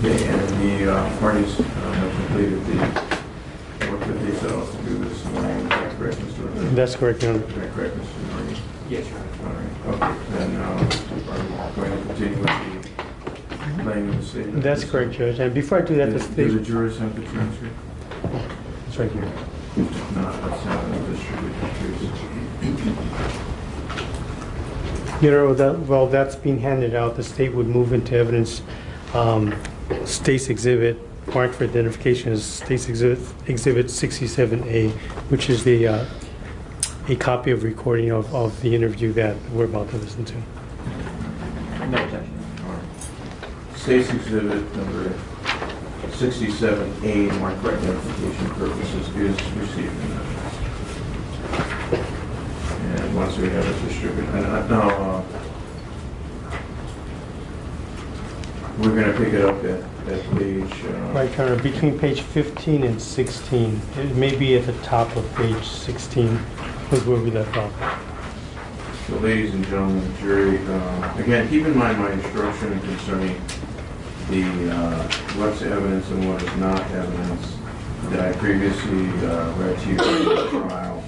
Okay, and the parties have completed the work that they set out to do this morning. Is that correct, Mr. Rivera? That's correct, Your Honor. Is that correct, Mr. Norrie? Yes, Your Honor. All right, okay, then are we going to continue with the playing of the statement? That's correct, Judge. And before I do that, Do the jurors have the transcript? it's right here. If not, let's have them distribute the truth. You know, while that's being handed out, the state would move into evidence State's Exhibit, marked for identification as State's Exhibit 67A, which is a copy of recording of the interview that we're about to listen to. No objection. State's Exhibit number 67A, marked for identification purposes, is received in evidence. And once we have it distributed, and now we're going to pick it up at page. Right, Your Honor, between page 15 and 16. It may be at the top of page 16 was where we left off. So, ladies and gentlemen, the jury, again, keep in mind my instruction concerning the what's evidence and what is not evidence that I previously read to you in the trial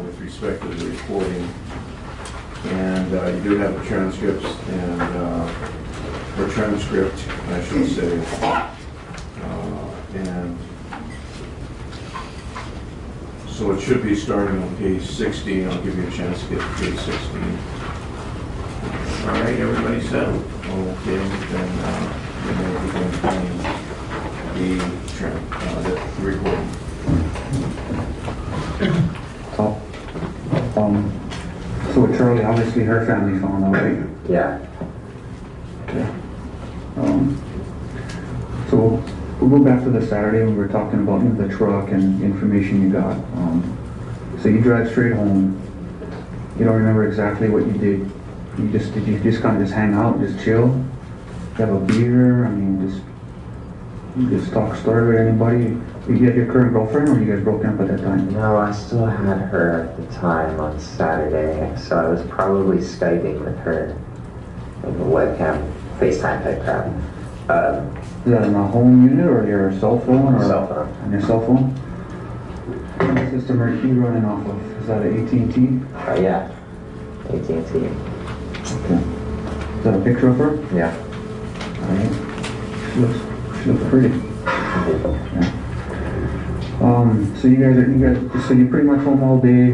with respect to the recording. And you do have the transcripts and or transcript, I should say. And so it should be starting on page 16. I'll give you a chance to get to page 16. All right, everybody set? Okay, then we may begin playing the recording. So with Charlie, obviously her family found out, right? Yeah. Okay. So we'll go back to the Saturday when we were talking about the truck and the information you got. So you drive straight home. You don't remember exactly what you did. Did you just kind of hang out, just chill, have a beer? I mean, just talk story with anybody. You had your current girlfriend, or you guys broke up at that time? No, I still had her at the time on Saturday, so I was probably Skyping with her in the webcam, FaceTime type crap. Is that on a home unit or your cell phone? Or Cell phone. On your cell phone? What system are you running off of? Is that an AT&T? Yeah, AT&T. Okay. Is that a picture of her? Yeah. Alright. She looks pretty. Yeah. So so you're pretty much home all day.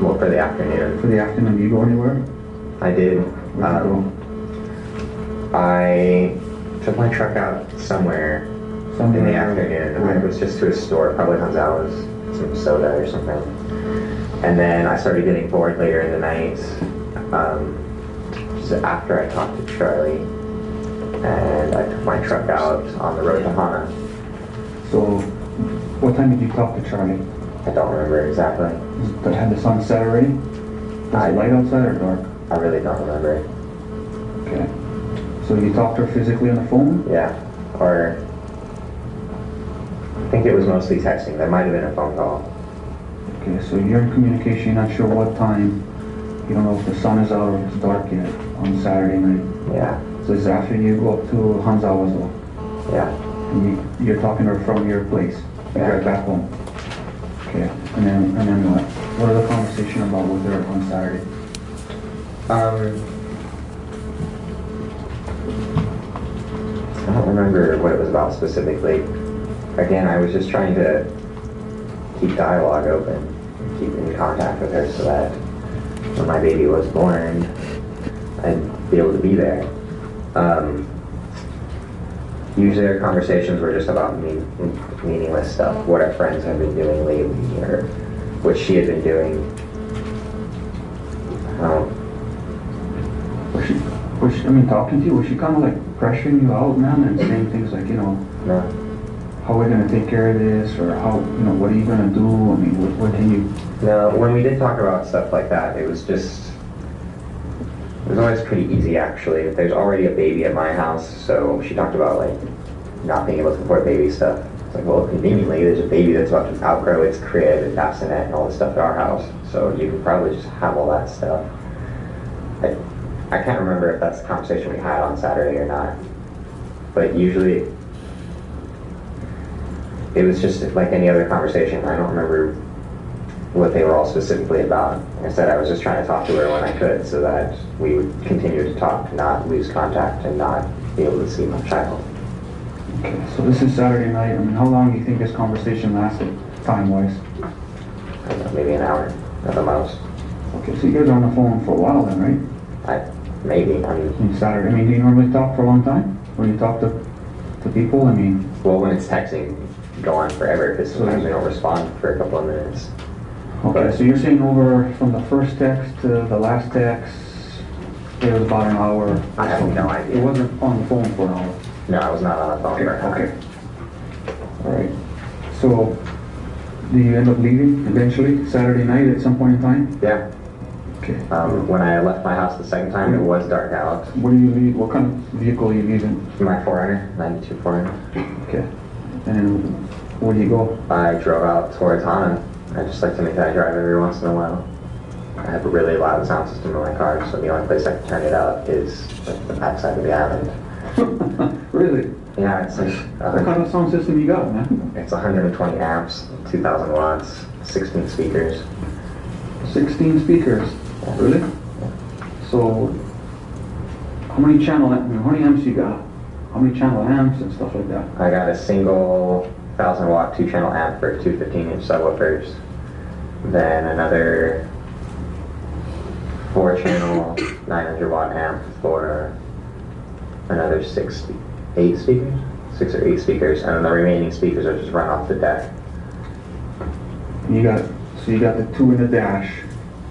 Well, for the afternoon. For the afternoon, do you go anywhere? I did. Where'd you go? I took my truck out somewhere in the afternoon. I was just to a store, probably Gonzalez, some soda or something. And then I started getting bored later in the night, just after I talked to Charlie. And I took my truck out on the road to Hana. So, what time did you talk to Charlie? I don't remember exactly. Had the sun set already? Was it light outside or dark? I really don't remember. Okay. So you talked to her physically on the phone? Yeah, or I think it was mostly texting. There might have been a phone call. Okay, so you're in communication, you're not sure what time. You don't know if the sun is out or if it's dark yet on Saturday night. Yeah. So it's after you go up to Hanzawa's though? Yeah. And you're talking to her from your place? You Yeah. drive back home? Okay, and then what? What are the conversation about with her on Saturday? I don't remember what it was about specifically. Again, I was just trying to keep dialogue open, keep in contact with her so that when my baby was born, I'd be able to be there. Usually our conversations were just about meaningless stuff, what our friends have been doing lately, or what she had been doing. Was she, I mean, talking to you, was she kind of like pressuring you out, man, and saying things like, No. how are we going to take care of this, or how, what are you going to do? I mean, what can you... No, when we did talk about stuff like that, it was always pretty easy actually. There's already a baby at my house, so she talked about like not being able to support baby stuff. It's like, well, conveniently, there's a baby that's about to outgrow its crib and bassinet and all this stuff at our house, so you can probably just have all that stuff. I can't remember if that's the conversation we had on Saturday or not. but usually it was just like any other conversation. I don't remember what they were all specifically about. Like I said, I was just trying to talk to her when I could so that we would continue to talk, not lose contact, and not be able to see my child. Okay, so this is Saturday night. I mean, how long do you think this conversation lasted, time-wise? I don't know, maybe an hour at the most. Okay, so you guys are on the phone for a while then, right? Maybe. I mean, On Saturday. I mean, do you normally talk for a long time when you talk to people? I mean, well, when it's texting, you go on forever because sometimes they don't respond for a couple of minutes. okay, so you're saying over from the first text to the last text, it was about an hour? I have no idea. It wasn't on the phone for an hour? No, I was not on the phone for an hour. Okay. All right. So, do you end up leaving eventually, Saturday night at some point in time? Yeah. Okay. When I left my house the second time, it was dark out. Where do you leave? What kind of vehicle are you leaving? My 400, 92 400. Okay. And then where do you go? I drove out towards Hana. I just like to make that drive every once in a while. I have a really loud sound system in my car, so the only place I can turn it out is like the backside of the island. Really? Yeah, it's like What kind of sound system you got, man? it's 120 amps, 2,000 watts, 16 speakers. 16 speakers. Really? So, how many amps you got? How many channel amps and stuff like that? I got a single 1,000 watt 2-channel amp for two 15-inch subwoofers. Then another 4-channel 900 watt amp for another 8 speakers? 6 or 8 speakers, and then the remaining speakers are just run off the deck. So you got the two in the dash.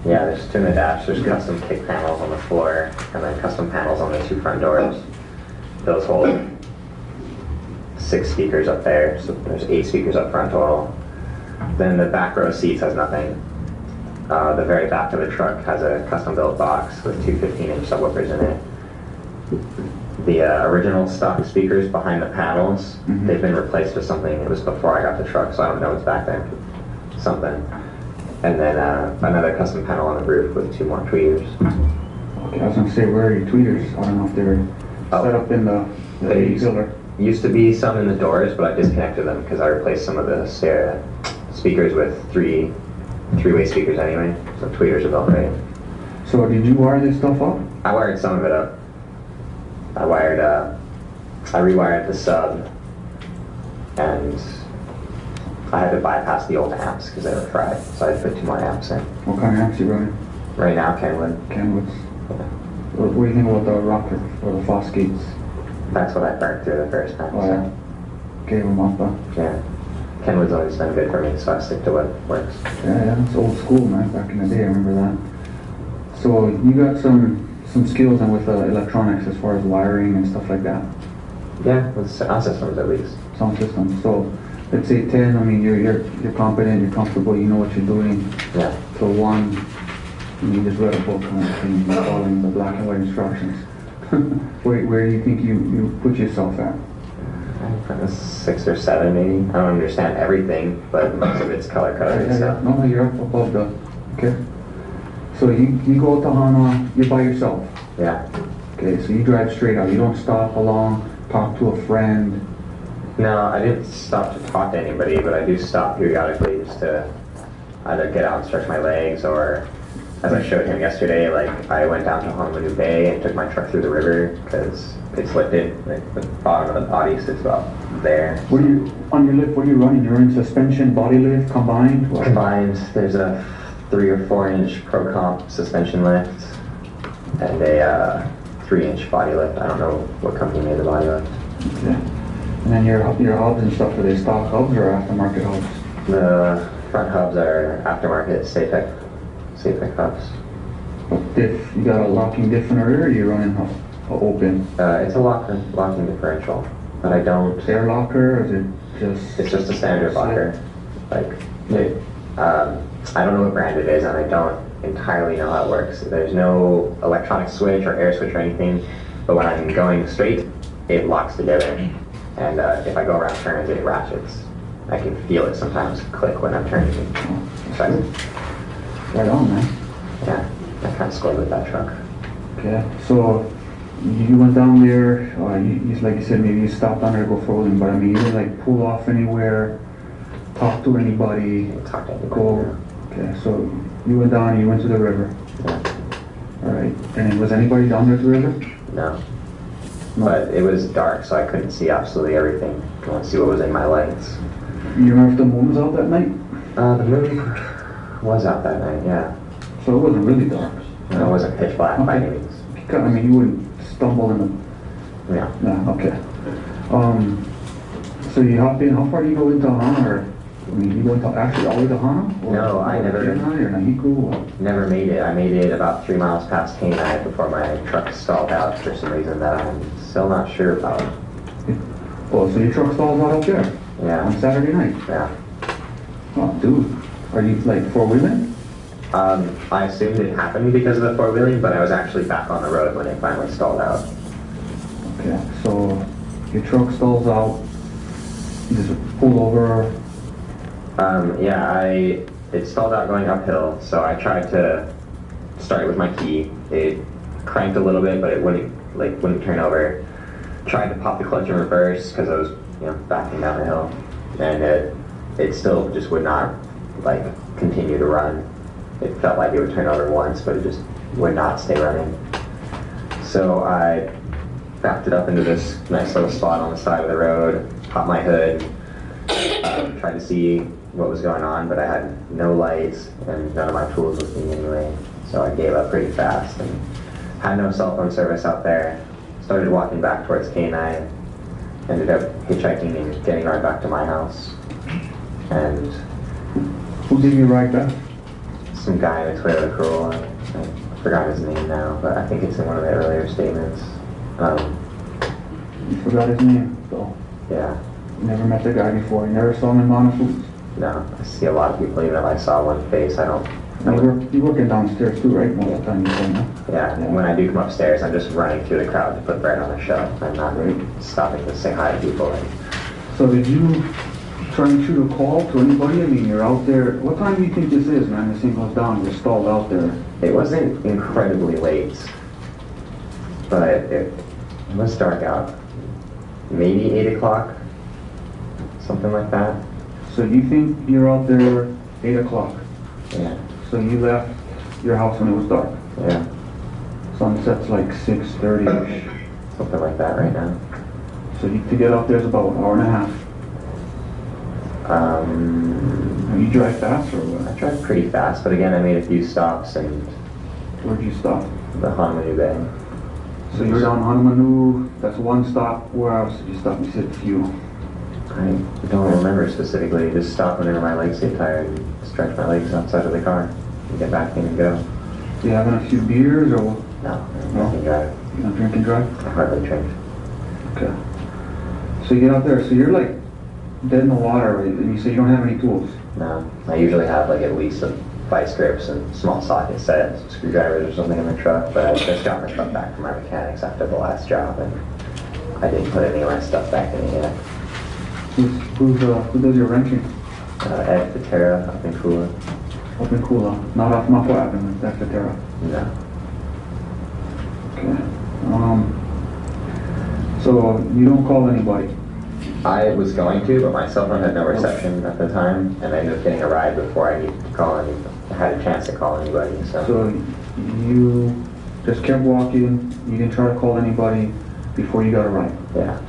Yeah, there's 2 in the dash, there's custom kick panels on the floor, and then custom panels on the 2 front doors. Those hold 6 speakers up there, so there's 8 speakers up front total. Then the back row seats has nothing. The very back of the truck has a custom built box with 2 15-inch subwoofers in it. The original stock speakers behind the panels, they've been replaced with something. It was before I got the truck, so I don't know what's back there. Something. And then another custom panel on the roof with 2 more tweeters. Okay, I was gonna say, where are your tweeters? I don't know if they're set up in the They pillar. used to be some in the doors, but I disconnected them because I replaced some of the speakers with three-way speakers anyway, so tweeters are about right. So did you wire this stuff up? I wired some of it up. I rewired the sub, and I had to bypass the old amps because they were fried, so I had to put 2 more amps in. What kind of amps you running? Right now, Kenwood. Kenwoods. What do you think about the rocker or the Fosgates? That's what I burnt through the first time. Oh yeah. Gave them up, huh? Yeah. Kenwood's always been good for me, so I stick to what works. Yeah, it's old school, man. Back in the day, I remember that. So you got some skills in with electronics as far as wiring and stuff like that. Yeah, with sound systems at least. Sound systems. So let's say 10. I mean, you're competent, you're comfortable, you know what you're doing. Yeah. So 1, you just read a book kind of thing, you're following the black and white instructions. where do you think you put yourself at? I'm kind of 6 or 7 maybe. I don't understand everything, but most of it's color coded. So. No, you're up above the. Okay. So you go out to Hana, you're by yourself. Yeah. Okay, so you drive straight out. You don't stop along, talk to a friend. No, I didn't stop to talk to anybody, but I do stop periodically just to either get out and stretch my legs, or as I showed him yesterday, like I went down to Honolulu Bay and took my truck through the river because it's lifted. Like the bottom of the body sits about there. What are you on your lift? What are you running? You're running suspension, body lift, combined. What? Combined, there's a 3 or 4-inch Pro Comp suspension lift and a 3-inch body lift. I don't know what company made the body lift. Okay. And then your hubs and stuff, are they stock hubs or aftermarket hubs? The front hubs are aftermarket Safex hubs. Diff, you got a locking diff in the rear, or you're running open? It's a locking differential, but I don't. Air locker, or is it just? It's just a standard locker. Like, I don't know what brand it is, and I don't entirely know how it works. There's no electronic switch or air switch or anything, but when I'm going straight, it locks together. And if I go around turns, it ratchets. I can feel it sometimes click when I'm turning. Right on, man. Yeah, I kind of scored with that truck. Okay, so You went down there, like you said, maybe you stopped down there to go frozen, but I mean, you didn't like pull off anywhere, talk to anybody, Didn't talk to anybody. go, okay, so you went down and you went to the river, Yeah. all right, and then was anybody down there at the river? No. No. But it was dark, so I couldn't see absolutely everything. I couldn't see what was in my lights. You remember if the moon was out that night? The moon was out that night, yeah. So it wasn't really dark. And it wasn't pitch black by Okay. any means. I mean, you wouldn't stumble in the, Yeah. no, okay. So you hop in, how far do you go into Hana, or, I mean, you go into, actually all the way to Hana? Or- No, I or never- Kenai, or Nahiku, or? Never made it. I made it about 3 miles past Kenai before my truck stalled out for some reason that I'm still not sure about. Oh, so your truck stalls out up there on Yeah. Saturday night? Yeah. Oh, dude, are you like four-wheeling? I assumed it happened because of the four-wheeling, but I was actually back on the road when it finally stalled out. Okay, so your truck stalls out, you just pull over, Yeah, it stalled out going uphill, so I tried to start it with my key. It cranked a little bit, but it wouldn't turn over. Tried to pop the clutch in reverse because I was, backing down the hill, and it still just would not, continue to run. It felt like it would turn over once, but it just would not stay running. So I backed it up into this nice little spot on the side of the road, popped my hood, tried to see what was going on, but I had no lights and none of my tools with me anyway. So I gave up pretty fast and had no cell phone service out there. Started walking back towards Kenai, ended up hitchhiking and getting right back to my house. And who gave you a ride back? some guy in a Toyota Corolla, I forgot his name now, but I think it's in one of the earlier statements. You forgot his name, so Yeah, you never met the guy before, you never saw him in Mana Foods. no, I see a lot of people, even if I saw one face, I don't. You working downstairs too, right, most of the time you say, no? Yeah, when I do come upstairs, I'm just running through the crowd to put bread on the shelf. I'm not really stopping to say hi to people. So did you try and shoot a call to anybody? I mean, you're out there, what time do you think this is, man? This thing goes down, you're stalled out there. It wasn't incredibly late, but it was dark out. Maybe 8 o'clock, something like that. So you think you're out there 8 o'clock? Yeah, So you left your house when it was dark? yeah, Sunset's like 6:30-ish. something like that right now. So to get out there is about an hour and a half. And you drive fast or I what? drive pretty fast, but again, I made a few stops in Where'd you stop? the Honolulu Bay. So you're down Honolulu, that's one stop. Where else did you stop? You said fuel. I don't remember specifically. Just stop whenever my legs get tired and stretch my legs outside of the car and get back in and go. You having a few beers or what? No, No? I can drive. You don't drink and drive? I hardly drink. Okay. So you get out there, so you're like dead in the water, right? And you say you don't have any tools. No, I usually have at least some vice grips and small socket sets, screwdrivers or something in the truck, but I just got my truck back from my mechanics after the last job and I didn't put any of my stuff back in it yet. Who does your wrenching? Ed Patera up in Kula. Up in Kula, not off Mapo Avenue, that's the Terra. No. Okay. So you don't call anybody? I was going to, but my cell phone had no reception at the time, and I ended up getting a ride before I needed to call any. I had a chance to call anybody. So you just kept walking, you didn't try to call anybody before you got a ride? Yeah.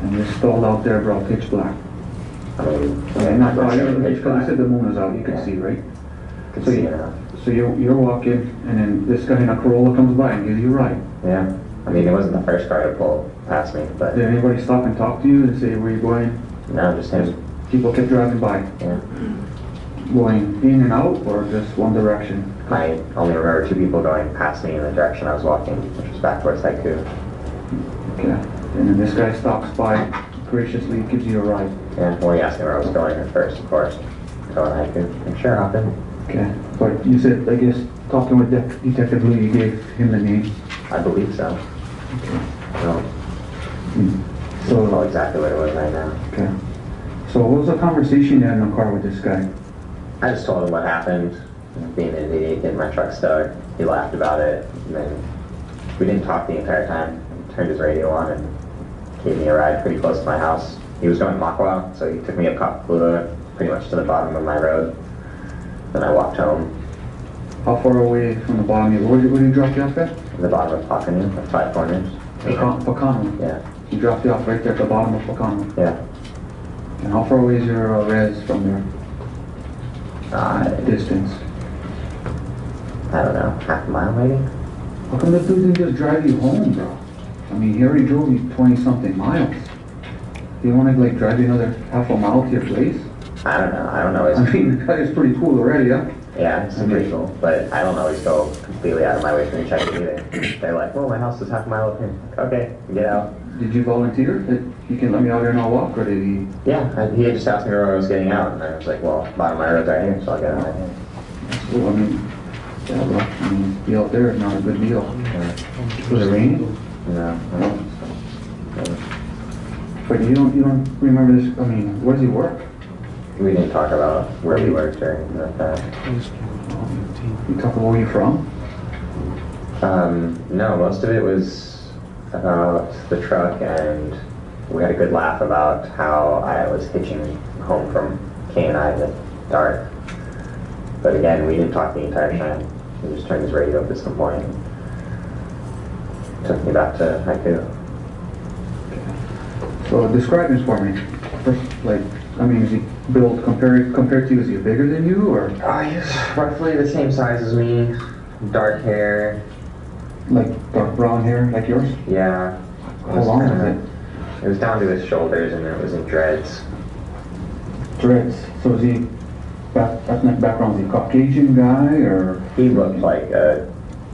And you're stalled out there, bro, pitch black. I mean, Okay, not I'm far, sure because pitch you black. said the moon is out, you can Yeah. see, right? Could So see you- enough. So you're walking, and then this guy in a Corolla comes by and gives you a ride. Yeah. I mean, it wasn't the first car to pull past me, but Did anybody stop and talk to you and say where you're going? no, just him. People kept driving by, Yeah. going in and out, or just one direction? I only remember 2 people going past me in the direction I was walking, which was back towards Haiku. Okay. And then this guy stops by, graciously gives you a ride. Yeah. Well, he asked me where I was going at first, of course. Going to Haiku. I'm sure, hop in. Okay. But you said, I guess, talking with Detective Lee, you gave him the name. I believe so. Okay. I don't So, know exactly what it was right now. okay. So what was the conversation you had in the car with this guy? I just told him what happened, being an idiot, getting my truck stuck. He laughed about it, and then we didn't talk the entire time. turned his radio on and gave me a ride pretty close to my house. He was going to Makwa, so he took me up Kapalua, pretty much to the bottom of my road. Then I walked home. How far away from the bottom? Where did he drop you off at? The bottom of Pakanu, like 5 corners. Pacano. Yeah, He dropped you off right there at the bottom of Pacano. yeah. And how far away is your res from there? Distance. I don't know, half a mile maybe? How come the dude didn't just drive you home, bro? I mean, he already drove you 20-something miles. Do you want to like drive you another half a mile to your place? I don't know. I mean, the guy is pretty cool already, huh? Yeah, it's pretty cool, but I don't always go completely out of my way for me to check it either. They're like, well, my house is half a mile up here. Okay, get out. Did you volunteer that you can let me out here and I'll walk, or did he? Yeah, he had just asked me where I was getting out, and I was like, well, bottom of my road's right here, so I'll get out right here. Well, I mean, yeah, bro. I mean, be out there is not a good deal. Was it raining? No, I don't. But you don't remember this? I mean, where does he work? We didn't talk about where we worked or anything like that. You talk about where you from? No, most of it was about the truck, and we had a good laugh about how I was hitching home from K&I in the dark. But again, we didn't talk the entire time. He just turned his radio up at some point and took me back to Haiku. So describe this for me. First, like, I mean, is he built compared to you? Is he bigger than you, or Oh, he's roughly the same size as me. Dark hair. like dark brown hair like yours? Yeah. How long is it? It was down to his shoulders and it was in dreads. Dreads. So is he ethnic background? Is he Caucasian guy or He looked like a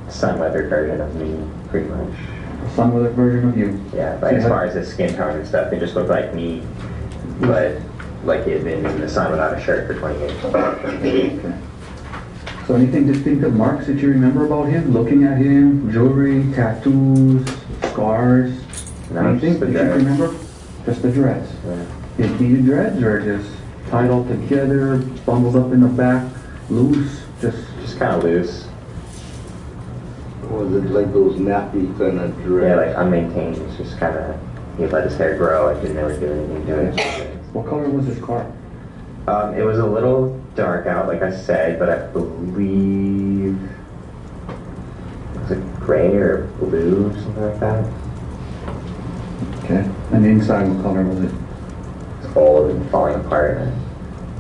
sun-weathered version of me, pretty much. a sun-weathered version of you? Yeah, like as far as his skin tone and stuff, he just looked like me, but like he had been in the sun without a shirt for 20 years. Okay. So anything distinctive marks that you remember about him? Looking at him, jewelry, tattoos, scars, No, anything just the that you dreads. remember? Just the dreads. Yeah. His beaded dreads or just tied all together, bundled up in the back, loose, just Just kind of loose. Was it like those nappy kind of dreads? Yeah, like unmaintained. It's just kind of, he let his hair grow, like he never do anything to it. what color was his car? It was a little dark out, like I said, but I believe, was it gray or blue, something like that? Okay. And the inside, what color was it? It's old and falling apart. And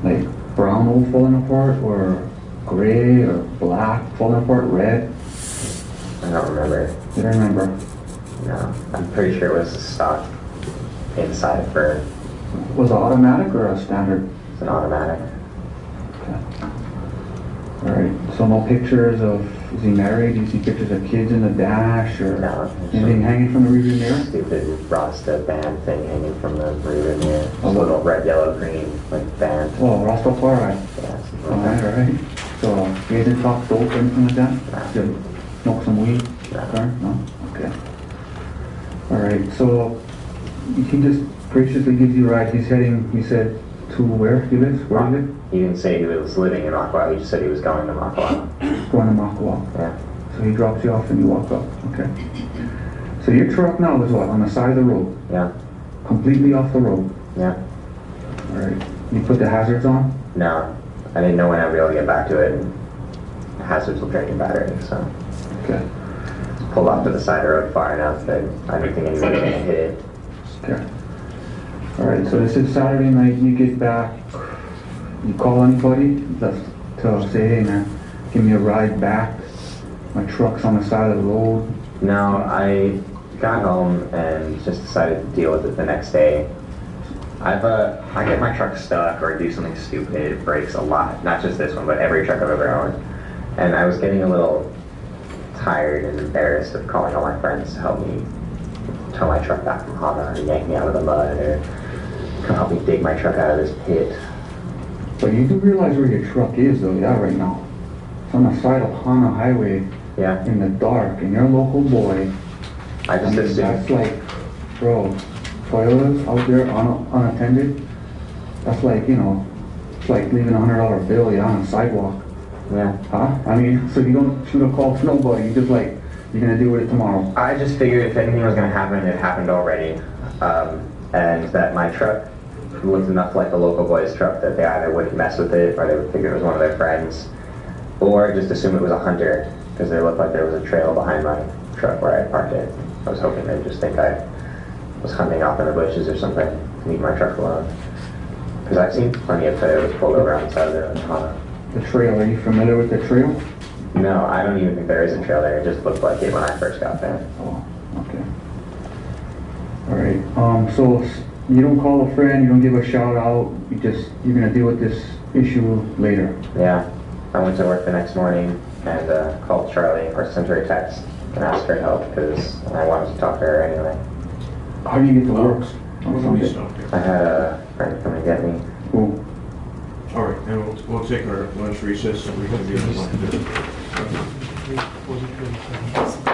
Like brown old falling apart, or gray, or black falling apart, red? I don't remember. You don't remember? No, I'm pretty sure it was a stock inside for, Was it automatic or a standard? it's an automatic. Okay. All right. So no pictures of, is he married? Do you see pictures of kids in the dash or No. anything hanging from the rearview mirror? Stupid Rasta band thing hanging from the rear mirror. Oh, A little red, yellow, green, like band. Oh, Rastafari. Yeah, something All like right, that. all right. So you didn't talk dope or anything like that? No. Just smoke some weed? No. Okay, no? Okay. All right, so he just graciously gives you a ride. He's heading, he said, to where he lives? Where he lives? He didn't say he was living in Makwa, he just said he was going to Makwa. Going to Makawao. Yeah. So he drops you off and you walk up. Okay. So your truck now is what? On the side of the road? Yeah. Completely off the road? Yeah. All right. You put the hazards on? No, I didn't know when I'd be able to get back to it, and hazards will drain your battery, so Okay. just pulled off to the side of the road far enough that I didn't think anybody was gonna hit it. Okay. All right, so this is Saturday night, you get back, you call anybody to say, hey man, give me a ride back, my truck's on the side of the road. No, I got home and just decided to deal with it the next day. I get my truck stuck or do something stupid, it breaks a lot. Not just this one, but every truck I've ever owned. And I was getting a little tired and embarrassed of calling all my friends to help me tow my truck back from Hana or yank me out of the mud or come help me dig my truck out of this pit. But you do realize where your truck is though, yeah, right now? It's on the side of Hana Highway Yeah, in the dark, and you're a local boy. I just That's assumed. like, bro, Toyotas out there unattended, that's like, you know, it's like leaving $100 bill, yeah, on the sidewalk. Yeah, Huh? I mean, so you don't shoot a call to nobody, you just like You're gonna deal with it tomorrow? I just figured if anything was gonna happen, it happened already. And that my truck looked enough like a local boy's truck that they either wouldn't mess with it, or they would figure it was one of their friends, or just assume it was a hunter, because there looked like there was a trail behind my truck where I parked it. I was hoping they'd just think I was hunting off in the bushes or something, to leave my truck alone. Because I've seen plenty of Toyotas pulled over on the side of the road. The trail, are you familiar with the trail? No, I don't even think there is a trail there. It just looked like it when I first got there. Oh, okay. All right, so you don't call a friend, you don't give a shout out, you're gonna deal with this issue later? Yeah, I went to work the next morning and called Charlie or sent her a text and asked her help because I wanted to talk to her anyway. How do you get to work on Why don't we Sunday? stop here? I had a friend come and get me. Cool. All right, then we'll take our lunch recess so we can be on the line. Was it